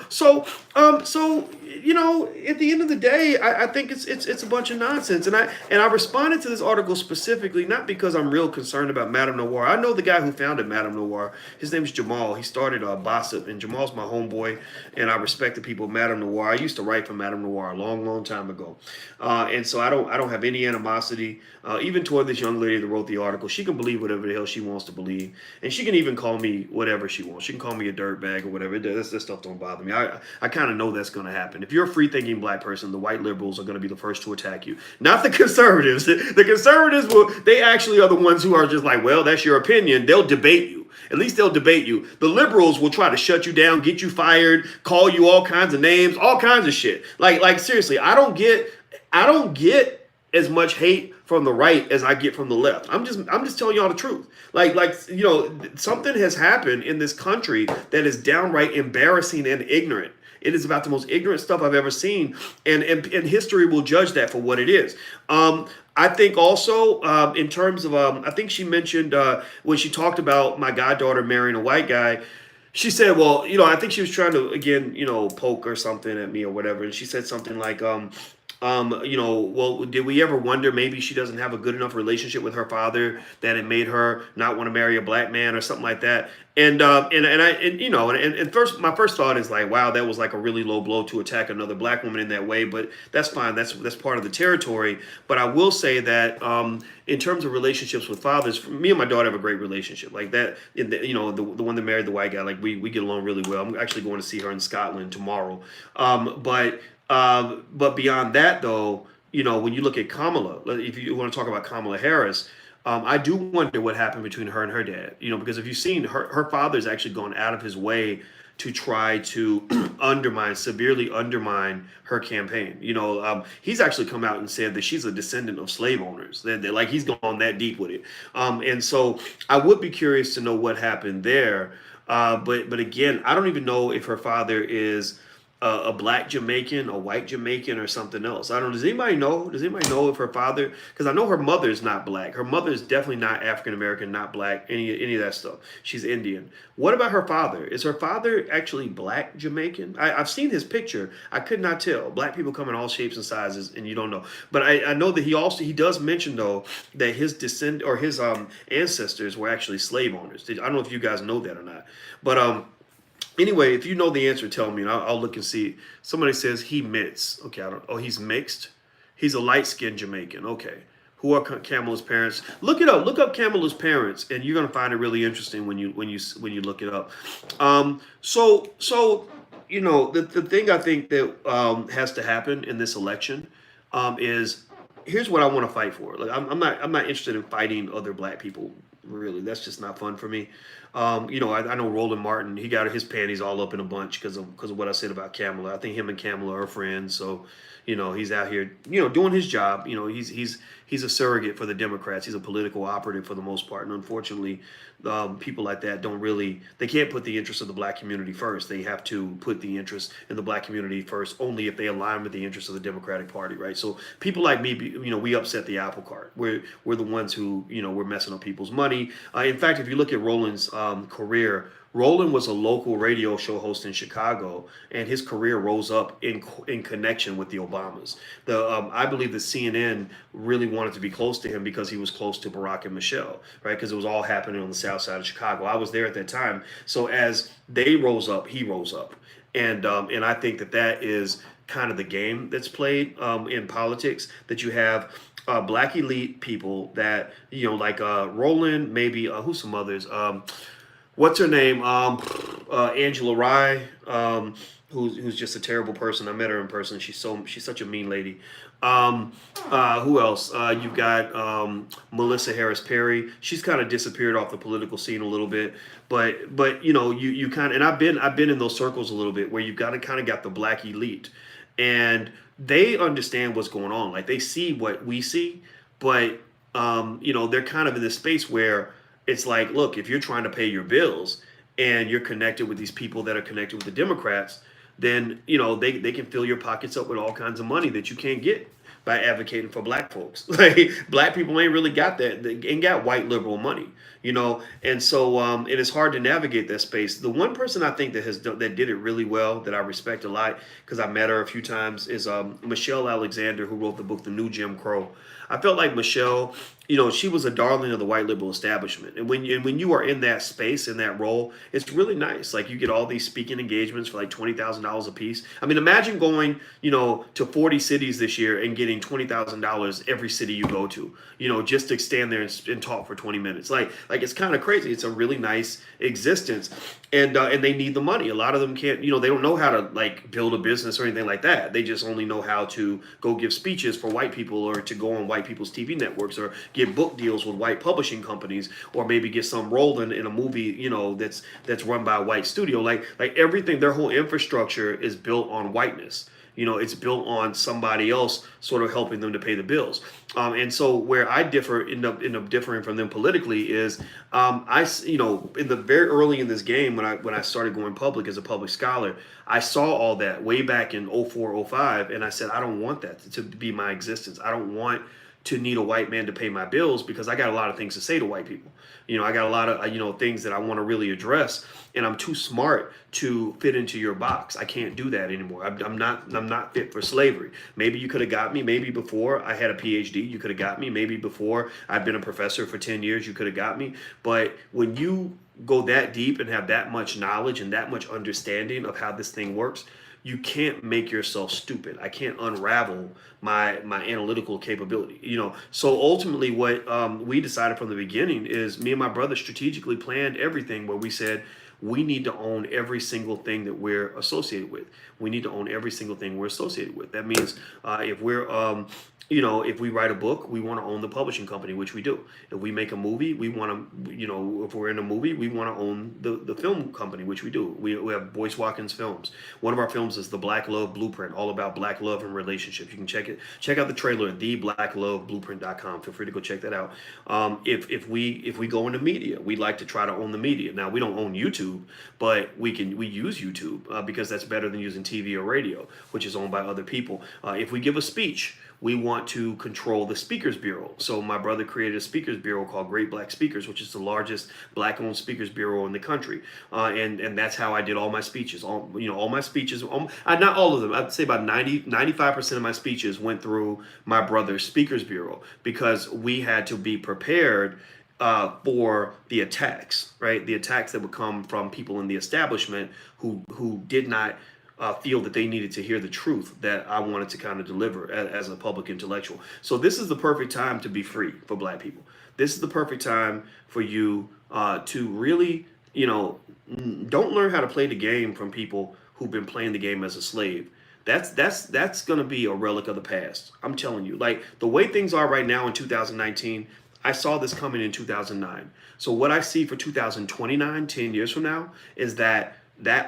So at the end of the day, I think it's a bunch of nonsense. And I responded to this article specifically, not because I'm real concerned about Madame Noir. I know the guy who founded Madame Noir. His name is Jamal. He started Bossip, and Jamal's my homeboy, and I respect the people of Madame Noir. I used to write for Madame Noir a long, long time ago. And so I don't have any animosity, even toward this young lady that wrote the article. She can believe whatever the hell she wants to believe, and she can even call me whatever she wants. She can call me a dirtbag or whatever. This stuff don't bother me. I kind of know that's going to happen. If you're a free-thinking black person, the white liberals are going to be the first to attack you, not the conservatives. The conservatives they actually are the ones who are just like, well, that's your opinion. They'll debate you. At least they'll debate you. The liberals will try to shut you down, get you fired, call you all kinds of names, all kinds of shit. Like seriously, I don't get as much hate from the right as I get from the left. I'm just telling y'all the truth. Something has happened in this country that is downright embarrassing and ignorant. It is about the most ignorant stuff I've ever seen, and history will judge that for what it is. I think also in terms of I think she mentioned when she talked about my goddaughter marrying a white guy. She said, well, I think she was trying to, again, poke or something at me or whatever. And she said something like, well, did we ever wonder maybe she doesn't have a good enough relationship with her father that it made her not want to marry a black man or something like that? And first, my first thought is like, wow, that was like a really low blow to attack another black woman in that way. But that's fine. That's part of the territory. But I will say that in terms of relationships with fathers, me and my daughter have a great relationship. Like that, the one that married the white guy, like we get along really well. I'm actually going to see her in Scotland tomorrow. But beyond that, though, when you look at Kamala, if you want to talk about Kamala Harris, I do wonder what happened between her and her dad. Because if you've seen her father's actually gone out of his way to try to severely undermine her campaign. He's actually come out and said that she's a descendant of slave owners. That like he's gone that deep with it. And so I would be curious to know what happened there. But again, I don't even know if her father is a black Jamaican, a white Jamaican, or something else. I don't know. Does anybody know? Does anybody know if her father? Because I know her mother is not black. Her mother is definitely not African American, not black, any of that stuff. She's Indian. What about her father? Is her father actually black Jamaican? I've seen his picture. I could not tell. Black people come in all shapes and sizes, and you don't know. But I know that he does mention though that his his ancestors were actually slave owners. I don't know if you guys know that or not. But anyway, if you know the answer, tell me, and I'll look and see. Somebody says he mixed. Okay, he's mixed. He's a light-skinned Jamaican. Okay. Who are Kamala's parents? Look it up. Look up Kamala's parents, and you're gonna find it really interesting when you look it up. So the thing I think that has to happen in this election is here's what I want to fight for. Like I'm not interested in fighting other black people. Really, that's just not fun for me. I know Roland Martin. He got his panties all up in a bunch because of what I said about Kamala. I think him and Kamala are friends. So, he's out here, doing his job. He's a surrogate for the Democrats. He's a political operative for the most part. And unfortunately, people like that they can't put the interests of the black community first. They have to put the interest in the black community first only if they align with the interests of the Democratic Party, right? So people like me, we upset the apple cart. We're the ones who, we're messing up people's money. In fact, if you look at Roland's career, Roland was a local radio show host in Chicago, and his career rose up in connection with the Obamas. I believe that CNN really wanted to be close to him because he was close to Barack and Michelle, right? Because it was all happening on the south side of Chicago. I was there at that time. So as they rose up, he rose up. And I think that is kind of the game that's played in politics, that you have black elite people that, like Roland, maybe, who's some others? What's her name? Angela Rye, who's just a terrible person. I met her in person. She's such a mean lady. Who else? You've got Melissa Harris Perry. She's kind of disappeared off the political scene a little bit, but you kind of, and I've been in those circles a little bit where you've got to kind of got the black elite, and they understand what's going on. Like they see what we see, but they're kind of in this space where it's like, look, if you're trying to pay your bills and you're connected with these people that are connected with the Democrats, then, they can fill your pockets up with all kinds of money that you can't get by advocating for black folks. Like black people ain't really got that. They ain't got white liberal money, and so it is hard to navigate that space. The one person I think that did it really well, that I respect a lot because I met her a few times, is Michelle Alexander, who wrote the book The New Jim Crow. I felt like Michelle, she was a darling of the white liberal establishment. And when you are in that space, in that role, it's really nice. Like you get all these speaking engagements for like $20,000 a piece. I mean, imagine going, to 40 cities this year and getting $20,000 every city you go to, just to stand there and talk for 20 minutes. Like it's kind of crazy. It's a really nice existence. And they need the money. A lot of them can't, they don't know how to like build a business or anything like that. They just only know how to go give speeches for white people or to go on white people's TV networks or get book deals with white publishing companies or maybe get some role in a movie, that's run by a white studio. Like everything, their whole infrastructure is built on whiteness. It's built on somebody else sort of helping them to pay the bills. And so where I end up differing from them politically is, in the very early in this game, when I started going public as a public scholar, I saw all that way back in 04, 05, and I said, I don't want that to be my existence. I don't want to need a white man to pay my bills, because I got a lot of things to say to white people. I got a lot of things that I want to really address, and I'm too smart to fit into your box. I can't do that anymore. I'm not fit for slavery. Maybe you could have got me. Maybe before I had a PhD, you could have got me. Maybe before I've been a professor for 10 years, you could have got me. But when you go that deep and have that much knowledge and that much understanding of how this thing works, you can't make yourself stupid. I can't unravel my analytical capability. So ultimately, what we decided from the beginning is, me and my brother strategically planned everything, where we said, we need to own every single thing that we're associated with. We need to own every single thing we're associated with. That means if we're if we write a book, we want to own the publishing company, which we do. If we make a movie, we want to, if we're in a movie, we want to own the film company, which we do. We have Boyce Watkins Films. One of our films is The Black Love Blueprint, all about black love and relationships. You can check out the trailer at theblackloveblueprint.com. Feel free to go check that out. If we go into media, we like to try to own the media. Now, we don't own YouTube, but we use YouTube because that's better than using TV or radio, which is owned by other people. If we give a speech, we want to control the Speakers Bureau. So my brother created a Speakers Bureau called Great Black Speakers, which is the largest black-owned speakers bureau in the country. And that's how I did all my speeches. All my speeches, not all of them. I'd say about 95% of my speeches went through my brother's Speakers Bureau, because we had to be prepared for the attacks, right? The attacks that would come from people in the establishment who did not feel that they needed to hear the truth that I wanted to kind of deliver as a public intellectual. So this is the perfect time to be free for black people. This is the perfect time for you to really, don't learn how to play the game from people who've been playing the game as a slave. That's going to be a relic of the past. I'm telling you, like the way things are right now in 2019, I saw this coming in 2009. So what I see for 2029, 10 years from now, is that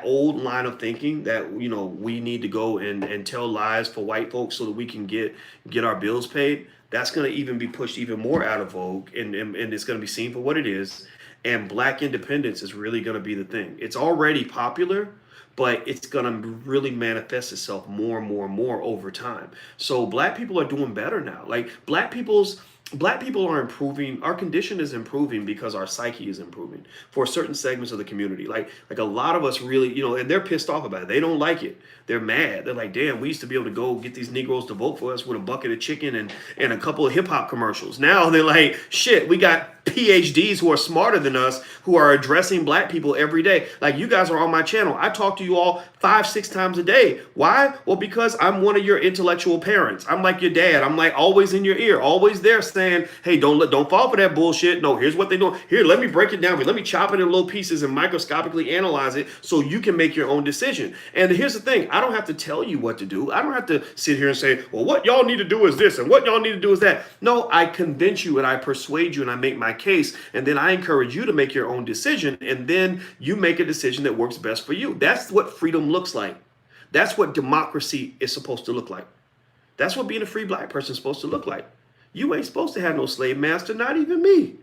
old line of thinking that we need to go and tell lies for white folks so that we can get our bills paid, that's going to even be pushed even more out of vogue, and it's going to be seen for what it is. And black independence is really going to be the thing. It's already popular, but it's going to really manifest itself more and more and more over time. So black people are doing better now. Like black people are improving. Our condition is improving because our psyche is improving for certain segments of the community. Like a lot of us really, and they're pissed off about it. They don't like it. They're mad. They're like, damn, we used to be able to go get these Negroes to vote for us with a bucket of chicken and a couple of hip hop commercials. Now they're like, shit, we got PhDs who are smarter than us, who are addressing black people every day. Like you guys are on my channel. I talk to you all 5-6 times a day. Why? Well, because I'm one of your intellectual parents. I'm like your dad. I'm like always in your ear, always there saying, hey, don't fall for that bullshit. No, here's what they do. Here, let me break it down. Let me chop it in little pieces and microscopically analyze it so you can make your own decision. And here's the thing. I don't have to tell you what to do. I don't have to sit here and say, well, what y'all need to do is this and what y'all need to do is that. No, I convince you and I persuade you and I make my case, and then I encourage you to make your own decision, and then you make a decision that works best for you. That's what freedom looks like. That's what democracy is supposed to look like. That's what being a free black person is supposed to look like. You ain't supposed to have no slave master, not even me.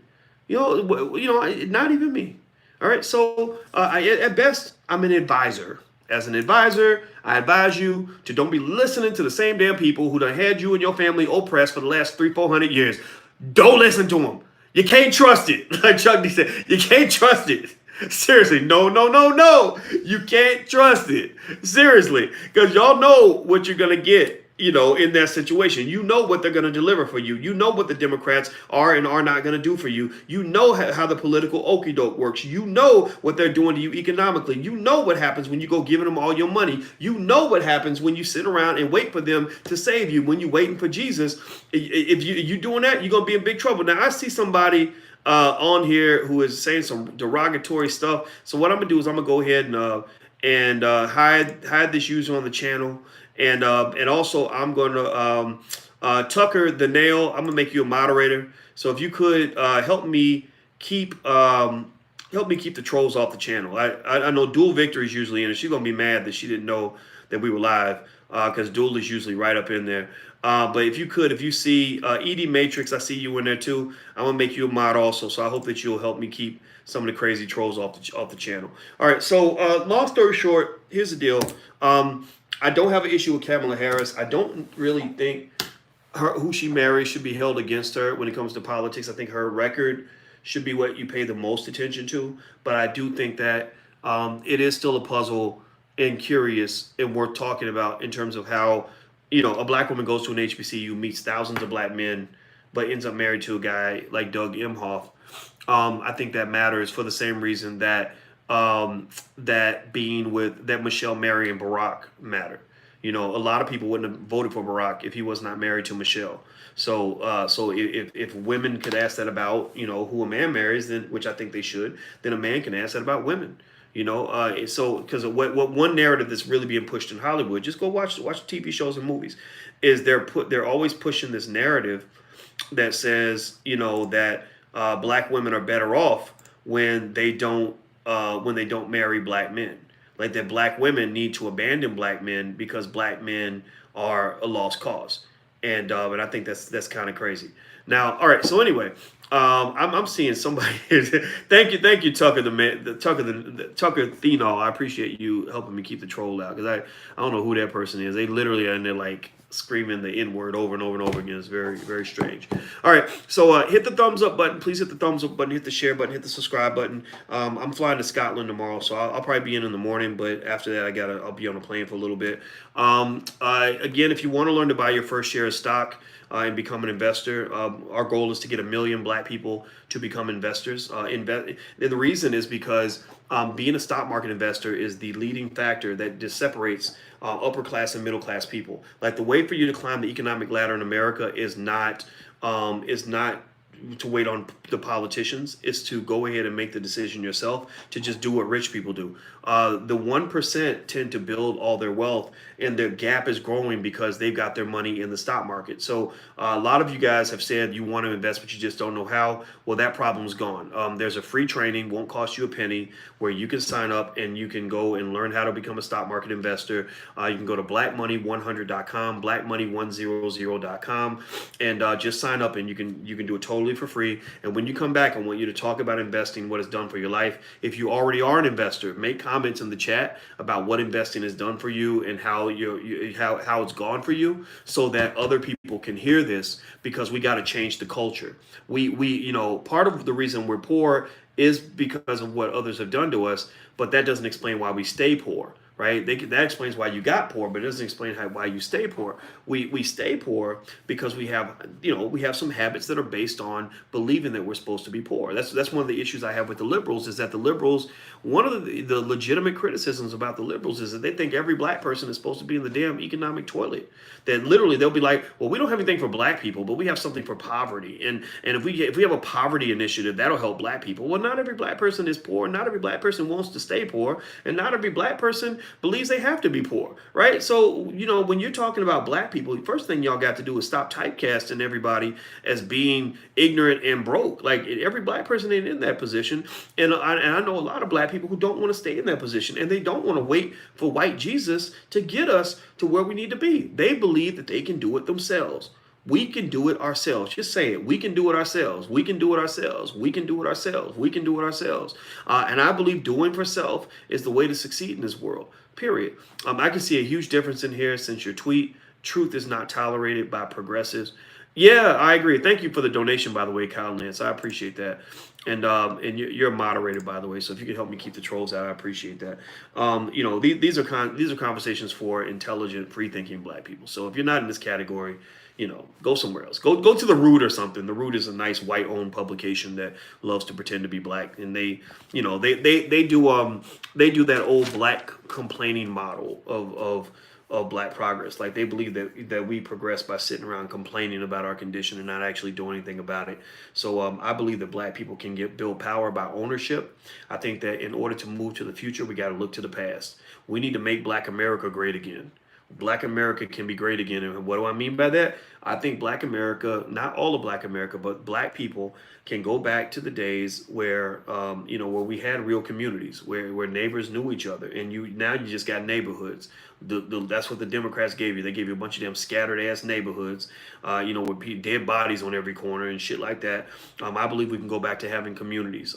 Not even me. All right. So at best, I'm an advisor. As an advisor, I advise you to don't be listening to the same damn people who done had you and your family oppressed for the last 300-400 years. Don't listen to them. You can't trust it. Like Chuck D said, you can't trust it. Seriously, no. You can't trust it. Seriously, because y'all know what you're going to get, in that situation. You know what they're going to deliver for you. You know what the Democrats are and are not going to do for you. You know how the political okie doke works. You know what they're doing to you economically. You know what happens when you go giving them all your money. You know what happens when you sit around and wait for them to save you. When you're waiting for Jesus, if you're doing that, you're going to be in big trouble. Now, I see somebody on here who is saying some derogatory stuff. So what I'm going to do is I'm going to go ahead and hide this user on the channel. And also I'm going to Tucker the Nail. I'm gonna make you a moderator. So if you could help me keep the trolls off the channel. I know Dual Victory is usually in, and she's gonna be mad that she didn't know that we were live. because dual is usually right up in there. But if you see ED Matrix, I see you in there too. I'm gonna make you a mod also, so I hope that you'll help me keep some of the crazy trolls off the channel. All right, so long story short, here's the deal. I don't have an issue with Kamala Harris. I don't really think who she marries should be held against her when it comes to politics. I think her record should be what you pay the most attention to. But I do think that it is still a puzzle and curious and worth talking about in terms of how, a black woman goes to an HBCU, meets thousands of black men, but ends up married to a guy like Doug Emhoff. I think that matters for the same reason that that Michelle, Mary, and Barack matter. A lot of people wouldn't have voted for Barack if he was not married to Michelle. So if women could ask that about who a man marries, then which I think they should, then a man can ask that about women. So because what one narrative that's really being pushed in Hollywood, just go watch TV shows and movies, is they're always pushing this narrative that says that black women are better off when they don't marry black men. Like that black women need to abandon black men because black men are a lost cause, and I think that's kind of crazy. Now, all right. So anyway, I'm seeing somebody. thank you, Tucker the man, Tucker Thenol. I appreciate you helping me keep the troll out because I don't know who that person is. They literally are in there like screaming the N word over and over and over again. It's very, very strange. All right, so hit the thumbs up button. Please hit the thumbs up button, hit the share button, hit the subscribe button. I'm flying to Scotland tomorrow, so I'll probably be in the morning, but after that I'll be on a plane for a little bit. Again, if you want to learn to buy your first share of stock and become an investor, our goal is to get 1 million black people to become investors. The reason is because being a stock market investor is the leading factor that just separates upper class and middle class people. Like the way for you to climb the economic ladder in America is not to wait on the politicians. It's to go ahead and make the decision yourself to just do what rich people do. The 1% tend to build all their wealth, and their gap is growing because they've got their money in the stock market. So a lot of you guys have said you want to invest, but you just don't know how. Well, that problem's gone. There's a free training, won't cost you a penny, where you can sign up and you can go and learn how to become a stock market investor. You can go to blackmoney100.com, blackmoney100.com, and just sign up, and you can do it totally for free. And when you come back, I want you to talk about investing, what it's done for your life. If you already are an investor, make comments in the chat about what investing has done for you and how it's gone for you, so that other people can hear this, because we got to change the culture. We part of the reason we're poor is because of what others have done to us, but that doesn't explain why we stay poor. Right? That explains why you got poor, but it doesn't explain why you stay poor. We stay poor because we have some habits that are based on believing that we're supposed to be poor. That's one of the issues I have with the liberals, is that the liberals, one of the legitimate criticisms about the liberals is that they think every black person is supposed to be in the damn economic toilet. That literally they'll be like, well, we don't have anything for black people, but we have something for poverty. And if we have a poverty initiative, that'll help black people. Well, not every black person is poor. Not every black person wants to stay poor. And not every black person believes they have to be poor, right? So, when you're talking about black people, the first thing y'all got to do is stop typecasting everybody as being ignorant and broke. Like, every black person ain't in that position. And I know a lot of black people who don't want to stay in that position, and they don't want to wait for white Jesus to get us to where we need to be. They believe that they can do it themselves. We can do it ourselves. Just say it. We can do it ourselves. We can do it ourselves. We can do it ourselves. We can do it ourselves. And I believe doing for self is the way to succeed in this world, period. I can see a huge difference in here since your tweet, truth is not tolerated by progressives. Yeah, I agree. Thank you for the donation, by the way, Kyle Lance. I appreciate that. And you're a moderator, by the way. So if you could help me keep the trolls out, I appreciate that. These are conversations for intelligent, free-thinking black people. So if you're not in this category, go somewhere else. Go to The Root or something. The Root is a nice white-owned publication that loves to pretend to be black, and they do that old black complaining model of black progress. Like, they believe that we progress by sitting around complaining about our condition and not actually doing anything about it. So I believe that black people can build power by ownership. I think that in order to move to the future, we got to look to the past. We need to make Black America great again. Black America can be great again. And what do I mean by that? I think Black America, not all of Black America, but Black people can go back to the days where where we had real communities, where neighbors knew each other, and you just got neighborhoods. That's what the Democrats gave you. They gave you a bunch of them scattered ass neighborhoods, with dead bodies on every corner and shit like that. I believe we can go back to having communities.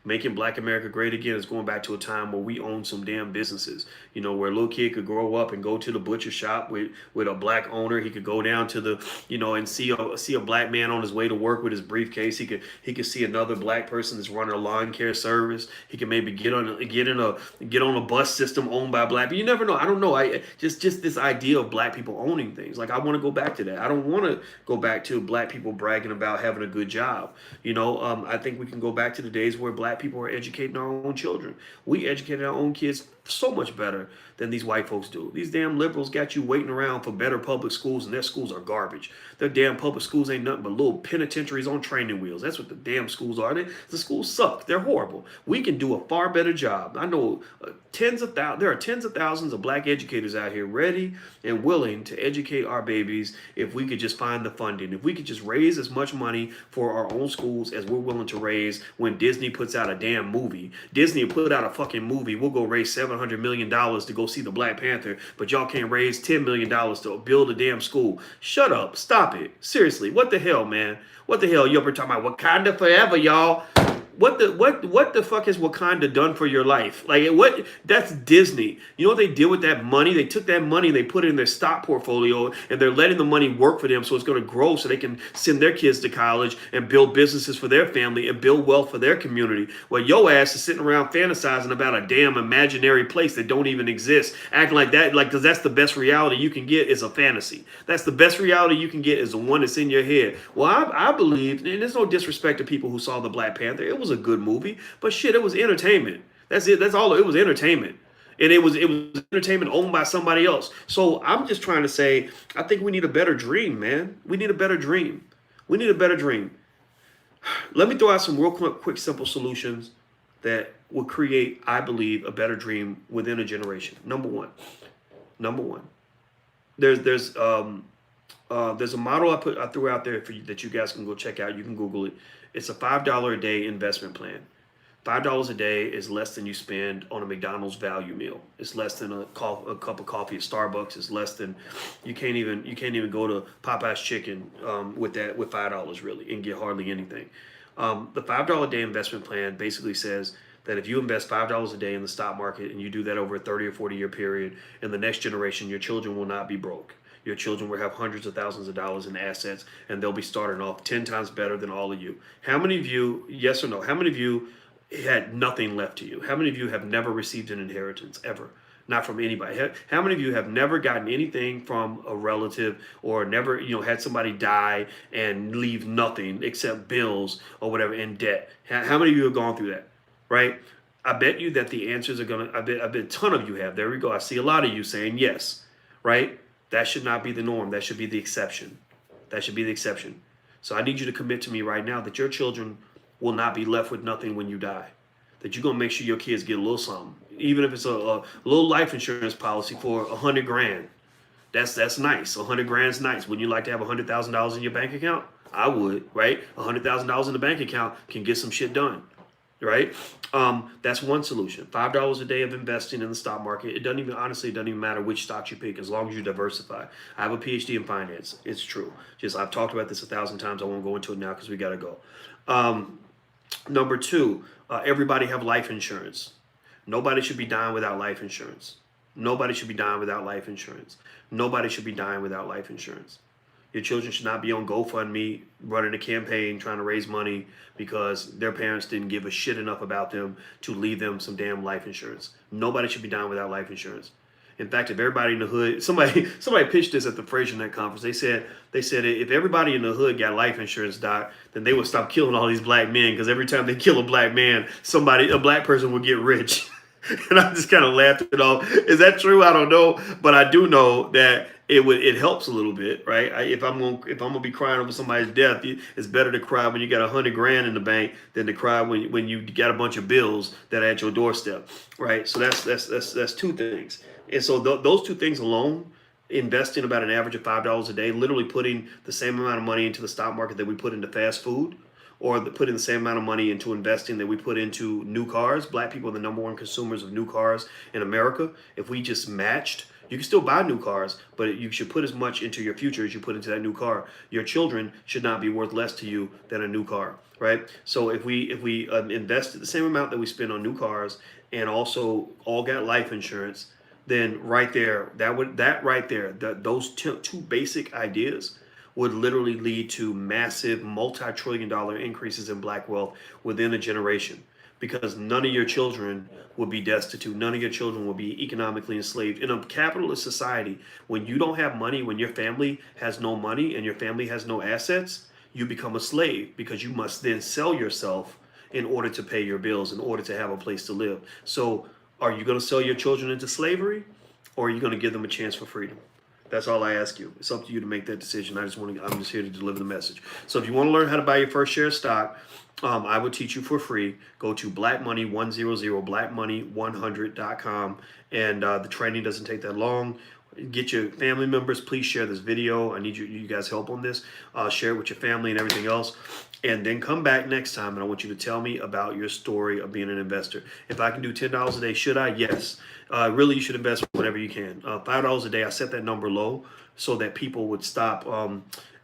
Making Black America great again is going back to a time where we owned some damn businesses. Where a little kid could grow up and go to the butcher shop with a Black owner. He could go down to the and see a Black man on his way to work with his briefcase. He could see another Black person that's running a lawn care service. He could maybe get on a bus system owned by Black people. You never know. I don't know. I just this idea of Black people owning things. Like, I want to go back to that. I don't want to go back to Black people bragging about having a good job. I think we can go back to the days where Black people were educating our own children. We educated our own kids so much better than these white folks do. These damn liberals got you waiting around for better public schools, and their schools are garbage. Their damn public schools ain't nothing but little penitentiaries on training wheels. That's what the damn schools are. The schools suck. They're horrible. We can do a far better job. I know there are tens of thousands of Black educators out here ready and willing to educate our babies if we could just find the funding. If we could just raise as much money for our own schools as we're willing to raise when Disney puts out a damn movie. Disney put out a fucking movie. We'll go raise $700 million to go see the Black Panther, but y'all can't raise $10 million to build a damn school. Shut up. Stop it. Seriously. What the hell, man? What the hell? You ever talking about Wakanda forever, y'all? What the fuck has Wakanda done for your life? Like, what? That's Disney. You know what they did with that money? They took that money and they put it in their stock portfolio, and they're letting the money work for them, so it's going to grow so they can send their kids to college and build businesses for their family and build wealth for their community. Well, your ass is sitting around fantasizing about a damn imaginary place that don't even exist, acting like that, like, because that's the best reality you can get is a fantasy. That's the best reality you can get is the one that's in your head. Well, I believe, and there's no disrespect to people who saw the Black Panther. It was a good movie, but shit, it was entertainment. That's it. That's all. It was entertainment, and it was entertainment owned by somebody else. So I'm just trying to say, I think we need a better dream, man. We need a better dream. We need a better dream. Let me throw out some real quick, simple solutions that will create, I believe, a better dream within a generation. Number one, there's a model I threw out there for you that you guys can go check out. You can Google it. It's a $5 a day investment plan. $5 a day is less than you spend on a McDonald's value meal. It's less than a cup of coffee at Starbucks. It's less than you can't even go to Popeye's Chicken with $5 really and get hardly anything. The $5 a day investment plan basically says that if you invest $5 a day in the stock market and you do that over a 30 or 40 year period, in the next generation, your children will not be broke. Your children will have hundreds of thousands of dollars in assets, and they'll be starting off 10 times better than all of you. How many of you, yes or no, how many of you had nothing left to you? How many of you have never received an inheritance ever? Not from anybody. How many of you have never gotten anything from a relative or never, had somebody die and leave nothing except bills or whatever in debt? How many of you have gone through that, right? I bet you that the answers are I bet a ton of you have. There we go. I see a lot of you saying yes, right? That should not be the norm. That should be the exception. That should be the exception. So I need you to commit to me right now that your children will not be left with nothing when you die. That you're going to make sure your kids get a little something. Even if it's a little life insurance policy for $100 grand. That's nice. $100 grand's nice. Wouldn't you like to have $100,000 in your bank account? I would, right? $100,000 in the bank account can get some shit done. Right? That's one solution. $5 a day of investing in the stock market. It doesn't even matter which stocks you pick as long as you diversify. I have a PhD in finance. It's true. I've talked about this 1,000 times. I won't go into it now because we got to go. Number two, everybody have life insurance. Nobody should be dying without life insurance. Nobody should be dying without life insurance. Nobody should be dying without life insurance. Your children should not be on GoFundMe running a campaign trying to raise money because their parents didn't give a shit enough about them to leave them some damn life insurance. Nobody should be dying without life insurance. In fact, if everybody in the hood, somebody pitched this at the FraserNet conference. They said if everybody in the hood got life insurance, Doc, then they would stop killing all these black men because every time they kill a black man, a black person would get rich. And I just kind of laughed it off. Is that true? I don't know, but I do know that it helps a little bit, right? If I'm gonna be crying over somebody's death, it's better to cry when you got $100 grand in the bank than to cry when you got a bunch of bills that are at your doorstep, right? So that's two things, and so those two things alone investing about an average of $5 a day, literally putting the same amount of money into the stock market that we put into fast food, or putting the same amount of money into investing that we put into new cars. Black people are the number one consumers of new cars in America. If we just matched, you can still buy new cars, but you should put as much into your future as you put into that new car. Your children should not be worth less to you than a new car, right? So if we invested the same amount that we spend on new cars and also all got life insurance, then right there, those two basic ideas would literally lead to massive multi-trillion-dollar increases in black wealth within a generation, because none of your children will be destitute. None of your children will be economically enslaved. In a capitalist society, when you don't have money, when your family has no money and your family has no assets, you become a slave, because you must then sell yourself in order to pay your bills, in order to have a place to live. So are you going to sell your children into slavery, or are you going to give them a chance for freedom? That's all I ask you. It's up to you to make that decision. I'm just here to deliver the message. So if you want to learn how to buy your first share of stock, I will teach you for free. Go to blackmoney100, and the training doesn't take that long. Get your family members. Please share this video. I need you guys' help on this. Share it with your family and everything else. And then come back next time, and I want you to tell me about your story of being an investor. If I can do $10 a day, should I? Yes. Really, you should invest whatever you can. $5 a day, I set that number low so that people would stop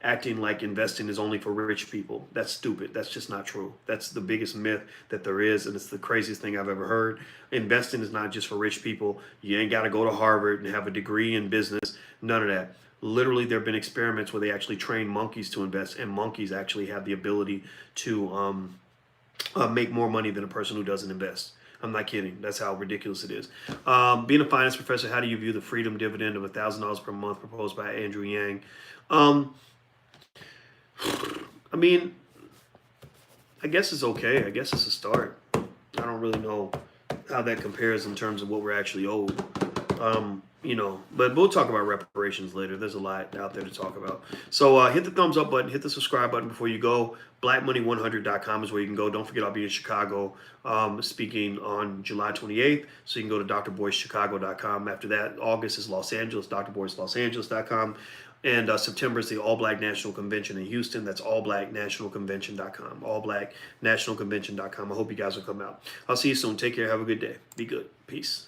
acting like investing is only for rich people. That's stupid. That's just not true. That's the biggest myth that there is, and it's the craziest thing I've ever heard. Investing is not just for rich people. You ain't got to go to Harvard and have a degree in business. None of that. Literally, there have been experiments where they actually train monkeys to invest, and monkeys actually have the ability to make more money than a person who doesn't invest. I'm not kidding. That's how ridiculous it is. Being a finance professor, how do you view the freedom dividend of $1,000 per month proposed by Andrew Yang? I mean, I guess it's okay. I guess it's a start. I don't really know how that compares in terms of what we're actually owed. But we'll talk about reparations later. There's a lot out there to talk about. So hit the thumbs up button, hit the subscribe button before you go. Blackmoney100.com is where you can go. Don't forget, I'll be in Chicago speaking on July 28th. So you can go to drboycechicago.com. After that, August is Los Angeles, drboycelosangeles.com. And September is the All Black National Convention in Houston. That's allblacknationalconvention.com. Allblacknationalconvention.com. I hope you guys will come out. I'll see you soon. Take care. Have a good day. Be good. Peace.